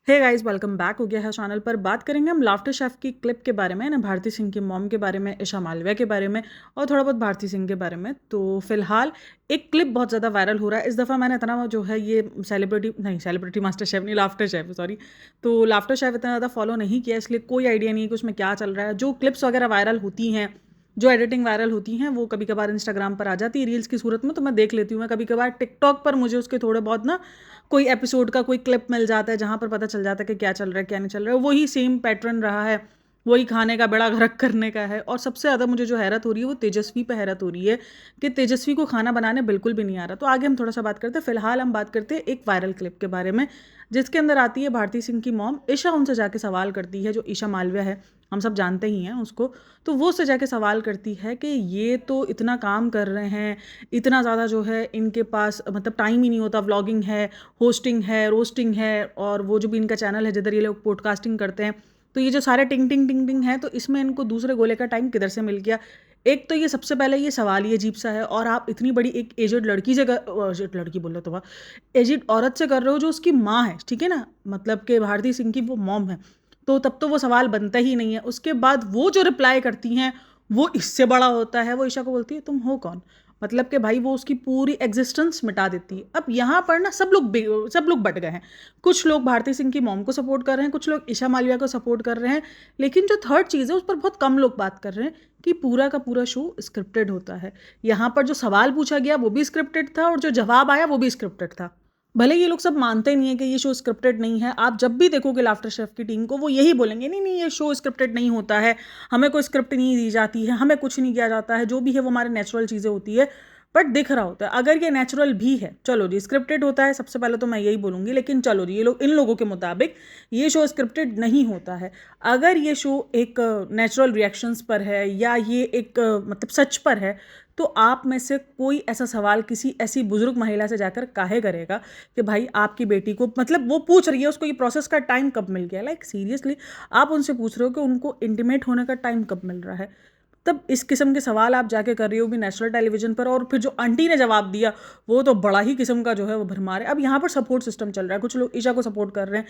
Hey guys, welcome back हो गया है चैनल पर। बात करेंगे हम लाफ्टर शेफ की क्लिप के बारे में ना, भारती सिंह की मॉम के बारे में, ईशा मालविया के बारे में और थोड़ा बहुत भारती सिंह के बारे में। तो फिलहाल एक क्लिप बहुत ज़्यादा वायरल हो रहा है इस दफ़ा। मैंने इतना जो है ये सेलिब्रिटी मास्टर शेफ नहीं, लाफ्टर शेफ सॉरी। तो लाफ्टर शेफ इतना ज़्यादा फॉलो नहीं किया, इसलिए कोई आइडिया नहीं है कि उसमें क्या चल रहा है। जो क्लिप्स वगैरह वायरल होती हैं, जो एडिटिंग वायरल होती हैं, वो कभी कभार इंस्टाग्राम पर आ जाती है रील्स की सूरत में, तो मैं देख लेती हूँ। मैं कभी कभार टिकटॉक पर मुझे उसके थोड़े बहुत ना कोई एपिसोड का कोई क्लिप मिल जाता है जहाँ पर पता चल जाता है कि क्या चल रहा है क्या नहीं चल रहा है। वही सेम पैटर्न रहा है, वही खाने का बेड़ा गर्क करने का है। और सबसे ज़्यादा मुझे जो हैरत हो रही है वो तेजस्वी पे हैरत हो रही है कि तेजस्वी को खाना बनाने बिल्कुल भी नहीं आ रहा। तो आगे हम थोड़ा सा बात करते हैं। फिलहाल हम बात करते हैं एक वायरल क्लिप के बारे में, जिसके अंदर आती है भारती सिंह की मॉम ईशा। उनसे जाके सवाल करती है, जो ईशा मालविया है, हम सब जानते ही हैं उसको। तो वो उससे जाके सवाल करती है कि ये तो इतना काम कर रहे हैं, इतना ज़्यादा जो है इनके पास मतलब टाइम ही नहीं होता। व्लॉगिंग है, होस्टिंग है, रोस्टिंग है, और वो जो भी इनका चैनल है जिधर ये लोग पॉडकास्टिंग करते हैं, तो ये जो सारे टिंग टिंग टिंग टिंग है, तो इसमें इनको दूसरे गोले का टाइम किधर से मिल गया। एक तो ये सबसे पहले ये सवाल ही अजीब सा है, और आप इतनी बड़ी एक एजड लड़की से एजड लड़की बोल रहे तो एजड औरत से कर रहे हो जो उसकी माँ है, ठीक है ना, मतलब कि भारती सिंह की वो मॉम है। तो तब तो वो सवाल बनता ही नहीं है। उसके बाद वो जो रिप्लाई करती हैं वो इससे बड़ा होता है। वो ईशा को बोलती है तुम हो कौन, मतलब कि भाई वो उसकी पूरी एग्जिस्टेंस मिटा देती है। अब यहाँ पर ना सब लोग बट गए हैं। कुछ लोग भारती सिंह की मॉम को सपोर्ट कर रहे हैं, कुछ लोग ईशा मालविया को सपोर्ट कर रहे हैं, लेकिन जो थर्ड चीज़ है उस पर बहुत कम लोग बात कर रहे हैं कि पूरा का पूरा शो स्क्रिप्टेड होता है। यहाँ पर जो सवाल पूछा गया वो भी स्क्रिप्टेड था, और जो जवाब आया वो भी स्क्रिप्टेड था। भले ये लोग सब मानते नहीं है कि ये शो स्क्रिप्टेड नहीं है। आप जब भी देखोगे लाफ्टर शेफ की टीम को, वो यही बोलेंगे नहीं नहीं ये शो स्क्रिप्टेड नहीं होता है, हमें कोई स्क्रिप्ट नहीं दी जाती है, हमें कुछ नहीं किया जाता है, जो भी है वो हमारे नेचुरल चीज़ें होती है। बट दिख रहा होता है अगर ये नेचुरल भी है, चलो जी स्क्रिप्टेड होता है, सबसे पहले तो मैं यही बोलूँगी, लेकिन चलो जी ये लोग, इन लोगों के मुताबिक ये शो स्क्रिप्टेड नहीं होता है। अगर ये शो एक नेचुरल रिएक्शंस पर है, या ये एक मतलब सच पर है, तो आप में से कोई ऐसा सवाल किसी ऐसी बुजुर्ग महिला से जाकर काहे करेगा कि भाई आपकी बेटी को, मतलब वो पूछ रही है उसको ये प्रोसेस का टाइम कब मिल गया। लाइक सीरियसली आप उनसे पूछ रहे हो कि उनको इंटीमेट होने का टाइम कब मिल रहा है। तब इस किस्म के सवाल आप जाके कर रही हो भी नेशनल टेलीविजन पर। और फिर जो आंटी ने जवाब दिया वो तो बड़ा ही किस्म का जो है वो भरमार है। अब यहाँ पर सपोर्ट सिस्टम चल रहा है, कुछ लोग ईशा को सपोर्ट कर रहे हैं,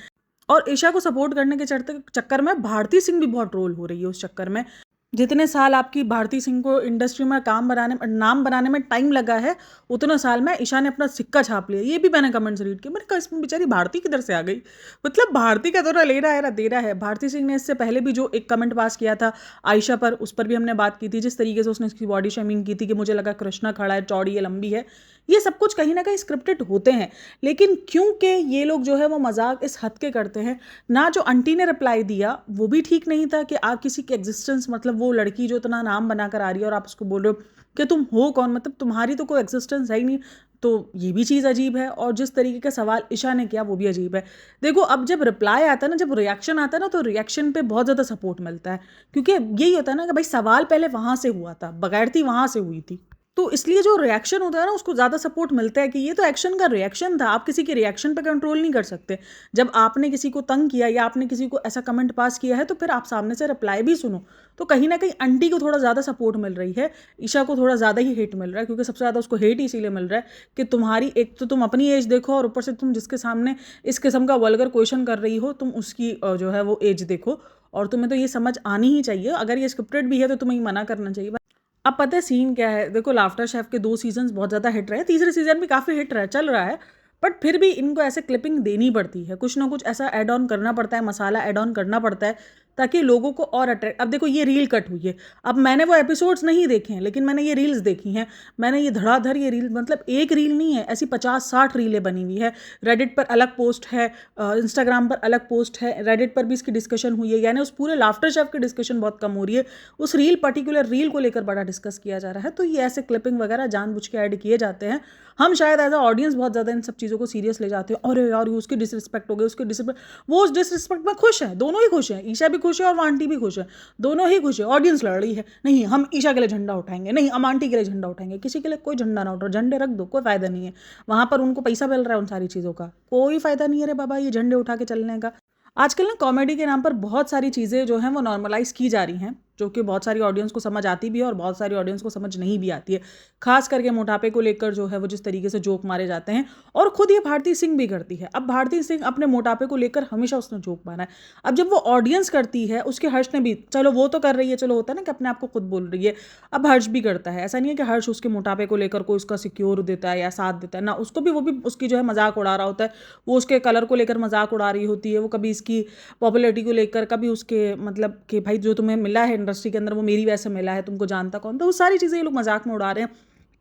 और ईशा को सपोर्ट करने के चक्कर में भारती सिंह भी बहुत ट्रोल हो रही है उस चक्कर में। जितने साल आपकी भारती सिंह को इंडस्ट्री में नाम बनाने में टाइम लगा है, उतने साल में ईशा ने अपना सिक्का छाप लिया। ये भी मैंने कमेंट्स रीड किए, मैंने कहा इसमें बेचारी भारती किधर से आ गई। मतलब भारती का तो ना ले रहा है ना दे रहा है। भारती सिंह ने इससे पहले भी जो एक कमेंट पास किया था आयशा पर, उस पर भी हमने बात की थी, जिस तरीके से उसने इसकी बॉडी शेमिंग की थी कि मुझे लगा कृष्णा खड़ा है, चौड़ी है, लंबी है। ये सब कुछ कहीं ना कहीं स्क्रिप्टेड होते हैं, लेकिन क्योंकि ये लोग जो है वो मजाक इस हद के करते हैं ना। जो आंटी ने रिप्लाई दिया वो भी ठीक नहीं था कि आप किसी की एग्जिस्टेंस, मतलब वो लड़की जो इतना नाम बनाकर आ रही है और आप उसको बोल रहे हो कि तुम हो कौन, मतलब तुम्हारी तो कोई एग्जिस्टेंस है ही नहीं। तो ये भी चीज़ अजीब है, और जिस तरीके का सवाल ईशा ने किया वो भी अजीब है। देखो अब जब रिप्लाई आता है ना, जब रिएक्शन आता है ना, तो रिएक्शन पे बहुत ज़्यादा सपोर्ट मिलता है, क्योंकि यही होता है ना कि भाई सवाल पहले वहाँ से हुआ था, बगैरती वहाँ से हुई थी। तो इसलिए जो रिएक्शन होता है ना उसको ज़्यादा सपोर्ट मिलता है कि ये तो एक्शन का रिएक्शन था। आप किसी के रिएक्शन पे कंट्रोल नहीं कर सकते। जब आपने किसी को तंग किया या आपने किसी को ऐसा कमेंट पास किया है, तो फिर आप सामने से रिप्लाई भी सुनो। तो कहीं ना कहीं आंटी को थोड़ा ज़्यादा सपोर्ट मिल रही है, ईशा को थोड़ा ज़्यादा ही हेट मिल रहा है, क्योंकि सबसे ज़्यादा उसको हेट इसीलिए मिल रहा है कि तुम्हारी, एक तो तुम अपनी एज देखो, और ऊपर से तुम जिसके सामने इस किस्म का वल्गर क्वेश्चन कर रही हो, तुम उसकी जो है वो एज देखो। और तुम्हें तो ये समझ आनी ही चाहिए, अगर ये स्क्रिप्टेड भी है तो तुम्हें मना करना चाहिए। अब पता है सीन क्या है, देखो लाफ्टर शेफ के 2 सीजन्स बहुत ज़्यादा हिट रहे, तीसरे सीजन भी काफ़ी हिट रहा चल रहा है, बट फिर भी इनको ऐसे क्लिपिंग देनी पड़ती है, कुछ ना कुछ ऐसा ऐड ऑन करना पड़ता है, मसाला ऐड ऑन करना पड़ता है, ताकि लोगों को और अट्रैक्ट। अब देखो ये रील कट हुई है, अब मैंने वो एपिसोड्स नहीं देखे हैं, लेकिन मैंने ये रील्स देखी हैं। मैंने ये धड़ाधड़ ये रील, मतलब एक रील नहीं है, ऐसी 50-60 रीलें बनी हुई है। रेडिट पर अलग पोस्ट है, इंस्टाग्राम पर अलग पोस्ट है, रेडिट पर भी इसकी डिस्कशन हुई है, यानी उस पूरे लाफ्टर शेफ की डिस्कशन बहुत कम हो रही है, उस पर्टिकुलर रील को लेकर बड़ा डिस्कस किया जा रहा है। तो ये ऐसे क्लिपिंग वगैरह जानबूझ के ऐड किए जाते हैं। हम शायद एज अ ऑडियंस बहुत ज़्यादा इन सब चीज़ों को सीरियस ले जाते हैं, अरे यार उसकी डिसरिस्पेक्ट हो गई, उसकी डिसरिस्पेक्ट, वो उस डिसरिस्पेक्ट में खुश है, दोनों ही खुश हैं, ईशा भी खुश है और वो आंटी भी खुश है, दोनों ही खुश है। ऑडियंस लड़ रही है, नहीं हम ईशा के लिए झंडा उठाएंगे, नहीं हम आंटी के लिए झंडा उठाएंगे, किसी के लिए कोई झंडा ना उठाओ, झंडे रख दो, कोई फायदा नहीं है। वहां पर उनको पैसा मिल रहा है उन सारी चीज़ों का, कोई फायदा नहीं है रे बाबा ये झंडे उठा के चलने का। आजकल ना कॉमेडी के नाम पर बहुत सारी चीज़ें जो हैं वो नॉर्मलाइज की जा रही हैं, जो कि बहुत सारी ऑडियंस को समझ आती भी है और बहुत सारी ऑडियंस को समझ नहीं भी आती है, खास करके मोटापे को लेकर जो है वो जिस तरीके से जोक मारे जाते हैं, और खुद ये भारती सिंह भी करती है। अब भारती सिंह अपने मोटापे को लेकर हमेशा उसने जोक मारा है। अब जब वो ऑडियंस करती है, उसके हर्ष ने भी, चलो वो तो कर रही है, चलो होता है ना कि अपने आप को खुद बोल रही है, अब हर्ष भी करता है। ऐसा नहीं है कि हर्ष उसके मोटापे को लेकर कोई उसका सिक्योर देता है या साथ देता है ना, उसको भी, वो भी उसकी जो है मजाक उड़ा रहा होता है, वो उसके कलर को लेकर मजाक उड़ा रही होती है, वो कभी इसकी पॉपुलैरिटी को लेकर, कभी उसके मतलब कि भाई जो तुम्हें मिला है इंडस्ट्री के अंदर वो मेरी वजह से मिला है, तुमको जानता कौन, तो वो सारी चीज़ें ये लोग मजाक में उड़ा रहे हैं।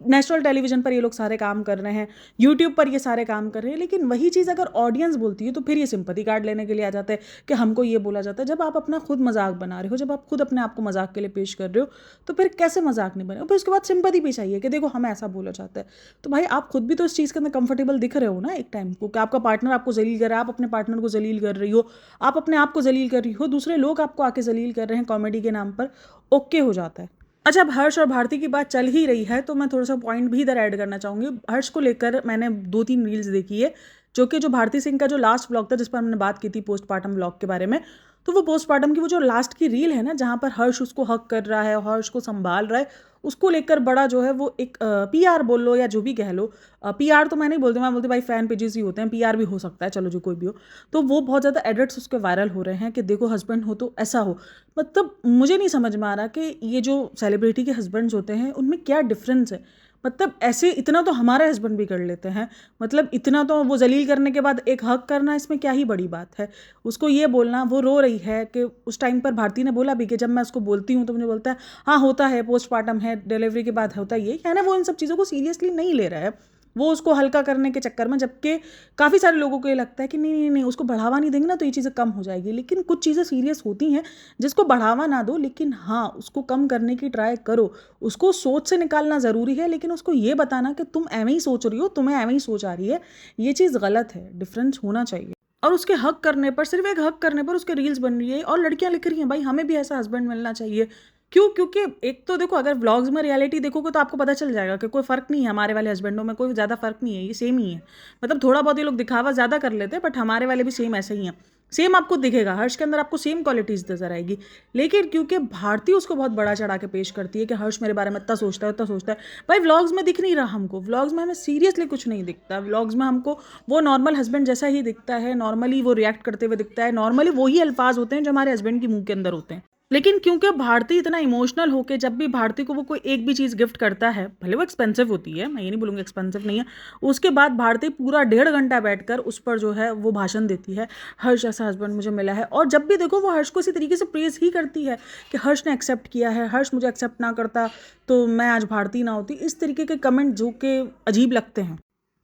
नेशनल टेलीविजन पर ये लोग सारे काम कर रहे हैं, यूट्यूब पर ये सारे काम कर रहे हैं, लेकिन वही चीज़ अगर ऑडियंस बोलती है तो फिर ये सिंपैथी कार्ड लेने के लिए आ जाता है कि हमको ये बोला जाता है। जब आप अपना खुद मजाक बना रहे हो, जब आप खुद अपने आप को मजाक के लिए पेश कर रहे हो, तो फिर कैसे मजाक नहीं बने, फिर उसके बाद सिंपैथी भी चाहिए कि देखो हमें ऐसा बोला जाता है। तो भाई आप खुद भी तो इस चीज़ के अंदर कंफर्टेबल दिख रहे हो ना एक टाइम को, कि आपका पार्टनर आपको जलील कर रहा है, आप अपने पार्टनर को जलील कर रही हो, आप अपने आप को जलील कर रही हो, दूसरे लोग आपको आके जलील कर रहे हैं कॉमेडी के नाम पर, ओके हो जाता है। अच्छा, अब हर्ष और भारती की बात चल ही रही है तो मैं थोड़ा सा पॉइंट भी इधर ऐड करना चाहूँगी। हर्ष को लेकर मैंने 2-3 रील्स देखी है, जो कि जो भारती सिंह का जो लास्ट व्लॉग था जिस पर हमने बात की थी पोस्टमार्टम व्लॉग के बारे में, तो वो पोस्टमार्टम की वो जो लास्ट की रील है ना, जहाँ पर हर्ष उसको हक कर रहा है, हर्ष को संभाल रहा है, उसको लेकर बड़ा जो है वो एक पीआर बोल लो या जो भी कह लो, पीआर तो मैं नहीं बोलती, मैं बोलती भाई फैन पेजेस ही होते हैं, पीआर भी हो सकता है, चलो जो कोई भी हो, तो वो बहुत ज़्यादा एडिट्स उसके वायरल हो रहे हैं कि देखो हस्बैंड हो तो ऐसा हो। मतलब मुझे नहीं समझ में आ रहा कि ये जो सेलिब्रिटी के हस्बैंड्स होते हैं उनमें क्या डिफरेंस है। मतलब ऐसे इतना तो हमारे हस्बैंड भी कर लेते हैं, मतलब इतना तो वो जलील करने के बाद एक हक करना, इसमें क्या ही बड़ी बात है। उसको ये बोलना, वो रो रही है कि उस टाइम पर भारती ने बोला भी कि जब मैं उसको बोलती हूँ तो मुझे बोलता है हाँ होता है, पोस्टमार्टम है, डिलीवरी के बाद होता ही है ना, वो इन सब चीज़ों को सीरियसली नहीं ले रहा है, वो उसको हल्का करने के चक्कर में, जबकि काफ़ी सारे लोगों को ये लगता है कि नहीं नहीं नहीं उसको बढ़ावा नहीं देंगे ना तो ये चीज़ें कम हो जाएगी, लेकिन कुछ चीज़ें सीरियस होती हैं जिसको बढ़ावा ना दो, लेकिन हाँ उसको कम करने की ट्राई करो, उसको सोच से निकालना ज़रूरी है, लेकिन उसको ये बताना कि तुम एवं ही सोच रही हो, तुम्हें एवं ही सोच आ रही है, ये चीज़ गलत है, डिफरेंस होना चाहिए। और उसके हक करने पर, सिर्फ एक हक करने पर उसके रील्स बन रही है और लड़कियां लिख रही हैं भाई हमें भी ऐसा हस्बैंड मिलना चाहिए। क्यों? क्योंकि एक तो देखो, अगर व्लॉग्स में रियलिटी देखोगे तो आपको पता चल जाएगा कि कोई फ़र्क नहीं है, हमारे वाले हस्बैंडों में कोई ज़्यादा फ़र्क नहीं है, ये सेम ही है। मतलब थोड़ा बहुत ये लोग दिखावा ज़्यादा कर लेते हैं, बट हमारे वाले भी सेम ऐसे ही हैं। सेम आपको दिखेगा, हर्ष के अंदर आपको सेम क्वालिटीज़ नजर आएगी, लेकिन क्योंकि भारती उसको बहुत बड़ा चढ़ा के पेश करती है कि हर्ष मेरे बारे में इतना सोचता है, इतना सोचता है, भाई व्लॉग्स में दिख नहीं रहा हमको, व्लॉग्स में हमें सीरियसली कुछ नहीं दिखता, व्लॉग्स में हमको वो नॉर्मल हस्बैंड जैसा ही दिखता है, नॉर्मली वो रिएक्ट करते हुए दिखता है, नॉर्मली वही अल्फाज होते हैं जो हमारे हस्बैंड के मुंह के अंदर होते हैं। लेकिन क्योंकि भारती इतना इमोशनल होके, जब भी भारती को वो कोई एक भी चीज़ गिफ्ट करता है, भले वो एक्सपेंसिव होती है, मैं ये नहीं बोलूँगी एक्सपेंसिव नहीं है, उसके बाद भारती पूरा 1.5 घंटा बैठकर उस पर जो है वो भाषण देती है, हर्ष ऐसा हस्बैंड मुझे मिला है, और जब भी देखो वो हर्ष को इसी तरीके से प्रेज ही करती है कि हर्ष ने एक्सेप्ट किया है, हर्ष मुझे एक्सेप्ट ना करता तो मैं आज भारती ना होती, इस तरीके के कमेंट जो कि अजीब लगते हैं।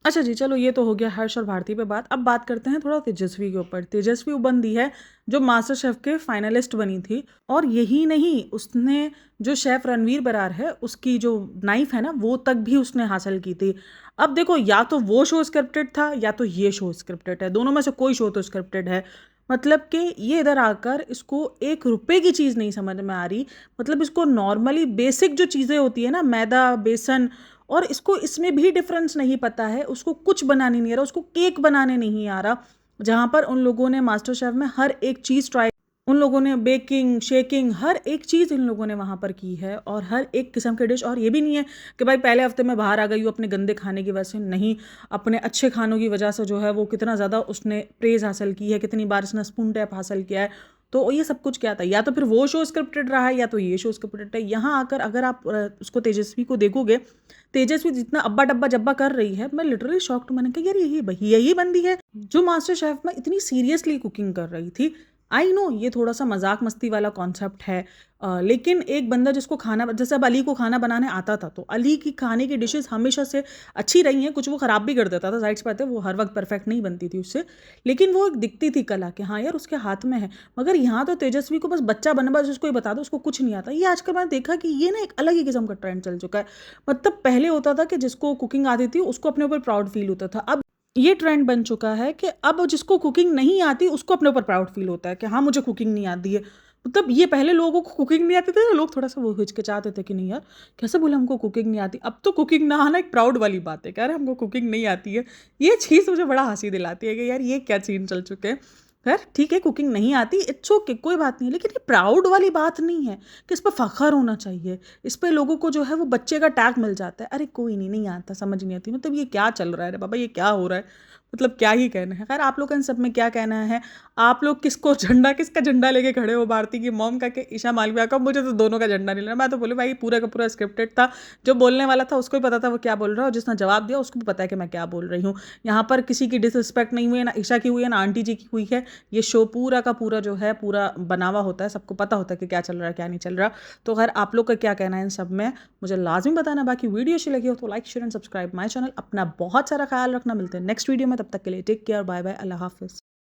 अच्छा जी, चलो ये तो हो गया हर्ष और भारती पे बात। अब बात करते हैं थोड़ा तेजस्वी के ऊपर। तेजस्वी वो बंदी है जो मास्टर शेफ के फाइनलिस्ट बनी थी, और यही नहीं, उसने जो शेफ रणवीर बरार है उसकी जो नाइफ है ना वो तक भी उसने हासिल की थी। अब देखो, या तो वो शो स्क्रिप्टेड था या तो ये शो स्क्रिप्टेड है, दोनों में से कोई शो तो स्क्रिप्टेड है। मतलब कि ये इधर आकर इसको 1 रुपए की चीज़ नहीं समझ में आ रही, मतलब इसको नॉर्मली बेसिक जो चीज़ें होती है ना, मैदा, बेसन, और इसको इसमें भी डिफरेंस नहीं पता है, उसको कुछ बनाने नहीं आ रहा, उसको केक बनाने नहीं आ रहा, जहाँ पर उन लोगों ने मास्टर शेफ में हर एक चीज़ ट्राई, उन लोगों ने बेकिंग, शेकिंग, हर एक चीज़ इन लोगों ने वहाँ पर की है, और हर एक किस्म के डिश। और ये भी नहीं है कि भाई पहले हफ्ते में बाहर आ गई हूँ अपने गंदे खाने की वजह से, नहीं, अपने अच्छे खानों की वजह से जो है वो कितना ज़्यादा उसने प्रेज़ हासिल की है, कितनी बार उसने स्पून टैप हासिल किया है। तो ये सब कुछ क्या था, या तो फिर वो शो स्क्रिप्टेड रहा है या तो ये शो स्क्रिप्टेड है। यहाँ आकर अगर आप उसको तेजस्वी को देखोगे, तेजस्वी जितना अब्बा डब्बा जब्बा कर रही है, मैं लिटरली शॉक्ड, मैंने कहा यार यही बंदी है जो मास्टर शेफ में इतनी सीरियसली कुकिंग कर रही थी। आई नो ये थोड़ा सा मजाक मस्ती वाला कॉन्सेप्ट है, लेकिन एक बंदा जिसको खाना, जैसे अब अली को खाना बनाने आता था, तो अली की खाने की डिशेस हमेशा से अच्छी रही हैं, कुछ वो ख़राब भी कर देता था, जाहिर सी बात है वो हर वक्त परफेक्ट नहीं बनती थी उससे, लेकिन वो एक दिखती थी कला कि हाँ यार उसके हाथ में है। मगर यहाँ तो तेजस्वी को बस बच्चा बनना, बस उसको ही बता दो, उसको कुछ नहीं आता। ये आजकल मैंने देखा कि ये ना एक अलग ही किस्म का ट्रेंड चल चुका है। मतलब पहले होता था कि जिसको कुकिंग आती थी उसको अपने ऊपर प्राउड फील होता था, अब ये ट्रेंड बन चुका है कि अब जिसको कुकिंग नहीं आती उसको अपने ऊपर प्राउड फील होता है कि हाँ मुझे कुकिंग नहीं आती है। मतलब ये पहले लोगों को कुकिंग नहीं आती थी ना, लोग थोड़ा सा वो हिचकिचाते थे कि नहीं यार कैसे बोले हमको कुकिंग नहीं आती, अब तो कुकिंग ना आना एक प्राउड वाली बात है, कह रहे हमको कुकिंग नहीं आती है। ये चीज़ मुझे बड़ा हंसी दिलाती है कि यार ये क्या सीन चल चुके हैं। खैर ठीक है, कुकिंग नहीं आती, इट्स ओके, कोई बात नहीं है, लेकिन ये प्राउड वाली बात नहीं है कि इस पे फ़ख्र होना चाहिए। इस पे लोगों को जो है वो बच्चे का टैग मिल जाता है। अरे कोई नहीं, नहीं आता, समझ नहीं आती, मतलब ये क्या चल रहा है रे बाबा, ये क्या हो रहा है? मतलब क्या ही कहना है। खैर आप लोग का इन सब में क्या कहना है? आप लोग किसका झंडा लेके खड़े हो, भारती की मॉम का कि ईशा मालविया का? मुझे तो दोनों का झंडा नहीं लेना। मैं तो बोली भाई पूरा का पूरा स्क्रिप्टेड था। जो बोलने वाला था उसको भी पता था वो क्या बोल रहा है, और जिसने जवाब दिया उसको भी पता है कि मैं क्या बोल रही हूँ। यहाँ पर किसी की डिसरिस्पेक्ट नहीं हुई है, ना ईशा की हुई है, ना आंटी जी की हुई है। ये शो पूरा का पूरा जो है पूरा बनावा होता है, सबको पता होता है कि क्या चल रहा है क्या नहीं चल रहा। तो खैर आप लोग का क्या कहना है इन सब में, मुझे लाजमी बताना। बाकी वीडियो अच्छी लगी हो तो like share and subscribe my channel. अपना बहुत सारा ख्याल रखना, मिलते हैं नेक्स्ट वीडियो में, तब तक के लिए टेक केयर, बाय बाय, अल्लाह हाफिज़।